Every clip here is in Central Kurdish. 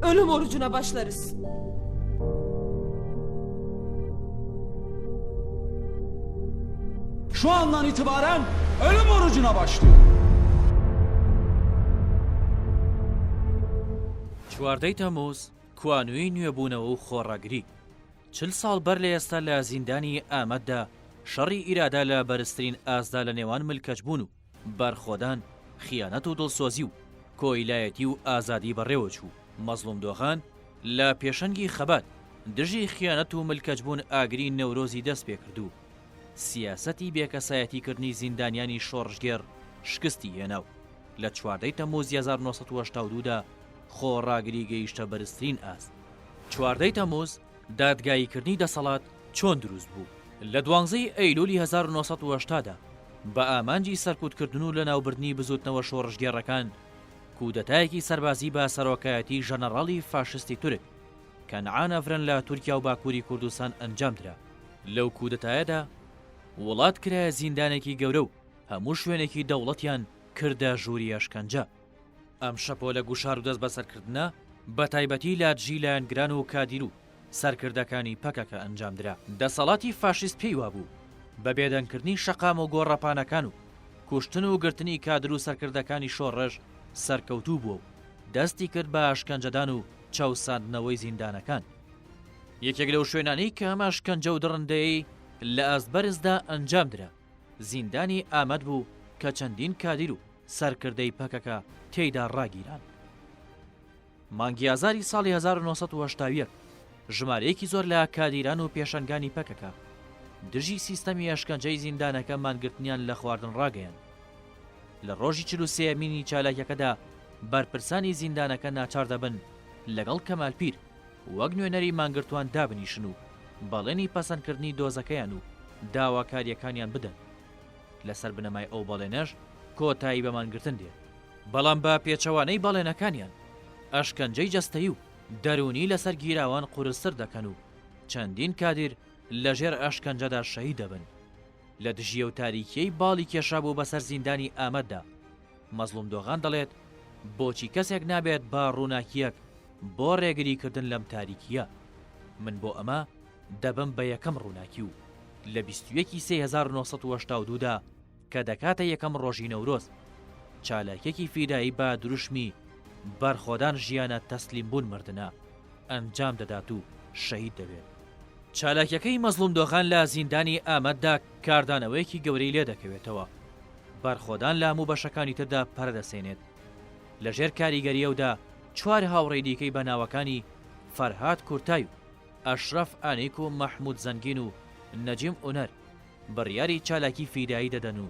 ölüm orucuna başlarız. Şu andan itibaren ölüm orucuna başlıyor. چواردەی تەمووز کوانووی نوێبوونەوە و خۆڕاگری 40 ساڵ بەر لە ئێستا لە زیندانی ئامەددا شەڕی ئیرادا لە بەرزترین ئازدا لە نێوان ملکەچ بوون و بەرخۆدان خیانەت و دڵسۆزی و کۆیلایەتی و ئازادی بەڕێوە چوو. مەزلوم دۆخان لە پێشەنگی خەبات دژی خیانەت و ملکەچبوون ئاگری نەورۆزی دەست پێ کردو. سیاسەتی بێکەسایەتیکردنی زیندانیانی شۆڕژگێر شکستی هێناو. لە 14 تەمووز 1982دا خۆڕاگری گەیشتە بەرزترین ئاست. 14 تەمووز دادگاییکردنی دەسەڵات چۆن دروست بوو. لە 12 ئەیلولی 1980دا بە ئامانجی سەرکوتکردن و لە ناوبردنی بزوتنەوە شۆڕژگێڕەکان کودەتایەکی سەربازی بە سەرۆکایەتی ژەنەڕاڵی فاشستی تورک کەنعان ئەڤرن لە تورکیا و باکووری کوردستان ئەنجام درا. لەو کودەتایەدا وڵات کرایە زیندانێکی گەورە و هەموو شوێنێکی دەوڵەتیان کردە ژووری ئەشکەنجە. ئەم شەپۆ لە گوشار و دەست بەسەرکردنە بە تایبەتی لاجی لایەنگران و کادیر و سەرکردەکانی پەکەکە ئەنجامدرا. دەسەڵاتی فاشیست پێی وابوو بە بێدەنگکردنی شەقام و گۆڕەپانەکان و کوشتن و گرتنی کادر و سەرکردەکانی شۆڕژ سەرکەوتوو بووە و دەستی کرد بە ئاشکەنجەدان و چاوساندنەوەی زیندانەکان. یەکێک لەو شوێنانەی کە ئەمە شکەنجە و دڕندەیەی لە ئەستبەرزدا ئەنجامدرا زیندانی ئامەد بوو کە چەندین کادیر و سەرکردەی پەکەکە تێیدا ڕاگیران. مانگی ئازاری ساڵی 1970 ژمارەیەکی زۆر لە کادیران و پێشەنگانی پەکەکە دژی سیستەمی ئەشکەنجەی زیندانەکە مانگرتنیان لە خواردن ڕاگەیان. لە ڕۆژی 43 چالاکیەکەدا بەرپرسانی زیندانەکە ناچار دەبن لەگەڵ کەمالپیر وەک نوێنەری مانگرتوان دابنیشن و بەڵێنی پەسەندکردنی دۆزەکەیان و داواکاریەکانیان بدەن. لەسەر بنەمای ئەو بەڵێنەش کۆتایی بە مانگرتن دێت. بەڵام بە پێچەوانەی بەڵێنەکانیان ئەشکەنجەی جەستەیی و دەرونی لەسەر گیراوان قورستر دەکەن و چەندین کادیر لەژێر ئەشکەنجەدا شەهید دەبن. لە دژیە و تاریکیەی باڵی کێشابوو بەسەر زیندانی ئامەددا مەزلوم دۆغان دەڵێت بۆچی کەسێک نابێت بە ڕووناکیەک بۆ ڕێگریکردن لەم تاریکیە. من بۆ ئەمە دەبم بە یەکەم ڕووناکی و لە 21 1982دا کە دەکاتە یەکەم ڕۆژی نەورۆز چالاکێکی فیدایی بە دروشمی بەرخۆدان ژیانە تەسلیم بوون مردنە ئەنجام دەدات و شەهید دەبێت. چالاکیەکەی مەزلوم دۆخان لە زیندانی ئامەددا کاردانەوەیەکی گەورەی لێ دەکەوێتەوە. بەرخۆدان لە هەموو بەشەکانی تردا پەردەسێنێت. لەژێر کاریگەریەودا 4 هاوڕێی دیکەی بەناوەکانی فەرهاد کورتای و ئەشرەف ئانیک و مەحموود زەنگین و نەجیم ئونەر بڕیاری چالاکی فیدایی دەدەن و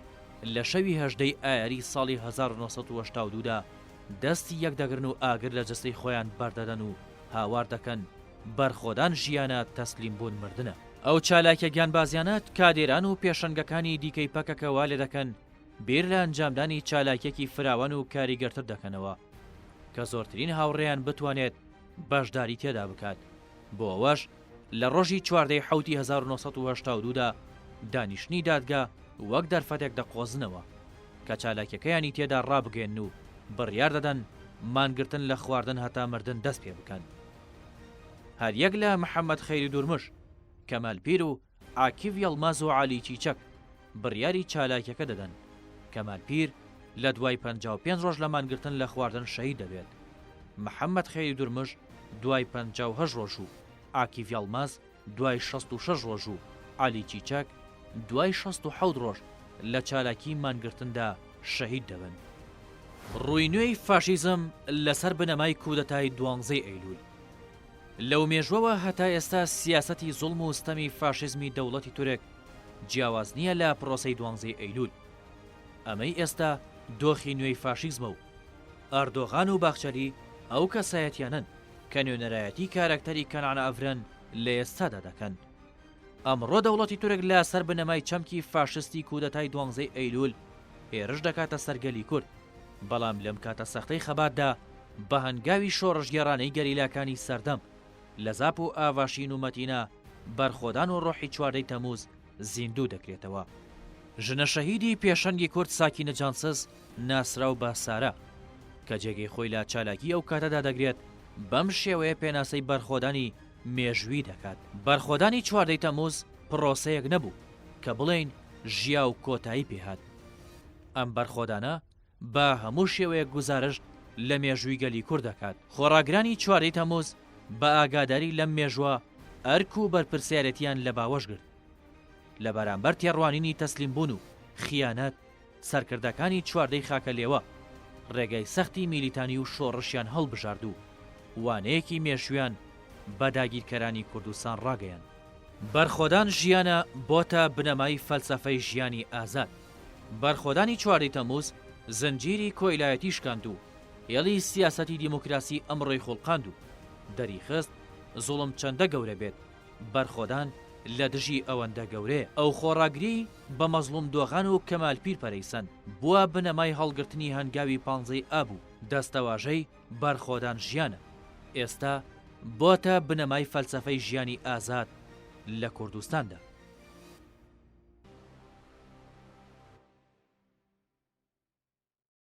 لە شەوی 18 ئایاری ساڵی 1982دا دەستی یەک دەگرن و ئاگر لە جەستەی خۆیان بەردەدەن و هاوار دەکەن بەرخۆدان ژیانە تەسلیم بوون مردنە. ئەو چالاکیە گیانبازیانەت کادێران و پێشەنگەکانی دیکەی پەکەکەوا لێ دەکەن بیر لە ئەنجامدانی چالاکیەکی فراوان و کاریگەرتر دەکەنەوە کە زۆرترین هاوڕێیان بتوانێت بەشداری تێدا بکات. بۆ ئەوەش لە ڕۆژی 14 حوتی 1982دا دانیشتنی دادگا وەک دەرفەتێک دەقۆزنەوە کە چالاکیەکەیانی تێدا ڕابگەێن و بڕیار دەدەن مانگرتن لە خواردن هەتا مردن دەست پێ بکەن. هەر یەک لە محەممەد خەیری دوورمش کەمالپیر و عاکیڤ یەڵماز و عالی چیچەک بڕیاری چالاکیەکە دەدەن. کەمالپیر لە دوای 55 ڕۆژ لە مانگرتن لە خواردن شەهید دەبێت. محەممەد خەیری دوورمش دوای 58 ڕۆژ و عاکیڤ یەڵماز دوای 66 ڕۆژ و عالی چیچەک دوای 67 ڕۆژ لە چالاکی مانگرتندا شەهید دەبن. ڕووی نوێی فاشیزم لەسەر بنەمای کودەتای 12 ئەیلول. لەو مێژوەوە هەتا ئێستا سیاسەتی زوڵم و ستەمی فاشیزمی دەوڵەتی تورک جیاواز نییە لە پرۆسەی 12 ئەیلول. ئەمەی ئێستا دۆخی نوێی فاشیزمە و ئەردۆغان و باخچەری ئەو کەسایەتیانن کە نوێنەرایەتی کارەکتەری کەنعان ئەڤرن لە ئێستادا دەکەن. ئەمڕۆ دەوڵەتی تورک لە سەر بنەمای چەمکی فاشستی کودەتای 12 ئەیلول هێرش دەکاتە سەرگەلی کورد. بەڵام لەم کاتە سەختەی خەباتدا بە هەنگاوی شۆڕژگێڕانەی گەریلاکانی سەردەم لە زاپ و ئاواشین و مەتینە بەرخۆدان و ڕۆحی 14 تەمووز زیندوو دەکرێتەوە. ژنە شەهیدی پێشەنگی کورد ساکینە جانسز ناسراو بە سارا کە جێگەی خۆی لە چالاکی ئەو کاتەدا دەگرێت بەم شێوەیە پێناسەی بەرخۆدانی مێژووی دەکات. بەرخۆدانی 14 تەمووز پرۆسەیەک نەبوو کە بڵێین ژیا و کۆتایی پێهات. ئەم بەرخۆدانە بە هەموو شێوەیە گوزارش لە مێژووی گەلی کوور دەکات. خۆڕاگرانی 14 تەمووز بە ئاگاداری لەم مێژووە ئەرک و بەرپرسیارەتیان لە باوەش گرت لە بەرامبەر تێڕوانینی تەسلیم بوون و خیانەت سەرکردەکانی 14 خاکە لێوە ڕێگای سەختی میلیتانی و شۆڕشیان هەڵبژارد و وانەیەکی مێشویان بە داگیرکەرانی کوردستان ڕاگەیان. بەرخۆدان ژیانە بۆتە بنەمای فەلسەفەی ژیانی ئازاد. بەرخۆدانی 14 تەمووز زنجیری کۆیلایەتی شکاند و هێڵی سیاسەتی دیموکراسی ئەمڕۆی خوڵقاند و دەریخست زوڵم چەندە گەورە بێت بەرخۆدان لە دژی ئەوەندە گەورەیە. ئەو خۆڕاگری بە مەزلوم دۆغان و کەمالپیر پەرەیسەن بووە بنەمای هەڵگرتنی هەنگاوی 15 ئابوو. دەستەواژەی بەرخۆدان ژیانە ئێستا بۆتە بنەمای فەلسەفەی ژیانی ئازاد لە کوردستاندا.